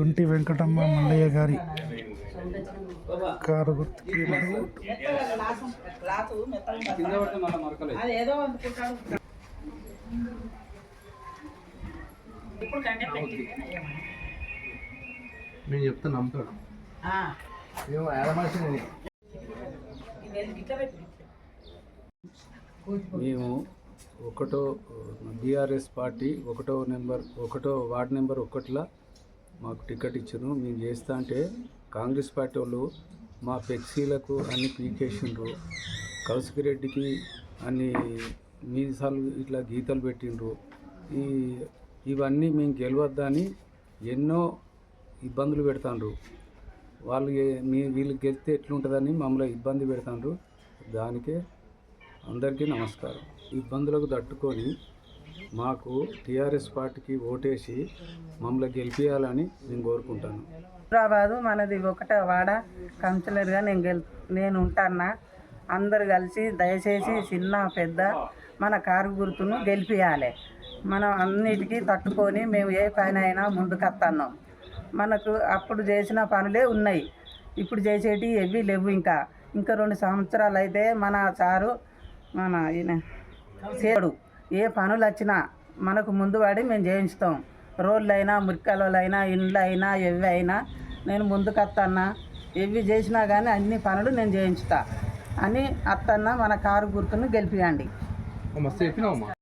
ఒంటి వెంకటమ్మ మల్లయ్య గారి కారు గుర్తుకి నేను చెప్తా నమ్ముతాడు మేము బీఆర్ఎస్ పార్టీ ఒకటో వార్డు నెంబర్ 1లో మాకు టికెట్ ఇచ్చారు. మేము చేస్తా అంటే కాంగ్రెస్ పార్టీ వాళ్ళు మా ఫ్లెక్సీలకు అన్ని పీకేసిండ్రు. కౌశికిరెడ్డికి అన్ని మీసాలు ఇట్లా గీతలు పెట్టిండ్రు. ఇవన్నీ మేము గెలవద్దని ఎన్నో ఇబ్బందులు పెడతాండ్రు. వీళ్ళు గెలిస్తే ఎట్లుంటుందని మమ్మల్ని ఇబ్బంది పెడతాండ్రు. దానికే అందరికీ నమస్కారం. ఇబ్బందులకు తట్టుకొని మాకు టీఆర్ఎస్ పార్టీకి ఓటేసి మమ్మల్ని గెలిపించాలని నేను కోరుకుంటాను. హైదరాబాదు మనది 1వ వాడ కౌన్సిలర్గా నేను ఉంటానా. అందరు కలిసి దయచేసి చిన్న పెద్ద మన కారు గుర్తును గెలిపించాలి. మనం అన్నిటికీ తట్టుకొని మేము ఏ పైన ముందుకొస్తున్నాం. మనకు అప్పుడు చేసిన పనులే ఉన్నాయి, ఇప్పుడు చేసేటివి ఏవి లేవు. ఇంకా 2 సంవత్సరాలు అయితే మన సారు ఈయన చేయడు. ఏ పనులు వచ్చినా మనకు ముందు పడి మేము చేయించుతాం. రోడ్లు అయినా మురికాలైనా ఇండ్లు అయినా ఎవి అయినా నేను ముందుకు వస్తానా. ఎవి చేసినా కానీ అన్ని పనులు నేను చేయించుతా అని అత్తన్న మన కారు గుర్తును గెలిపియండి. మస్తు చెప్పినావమ్మా.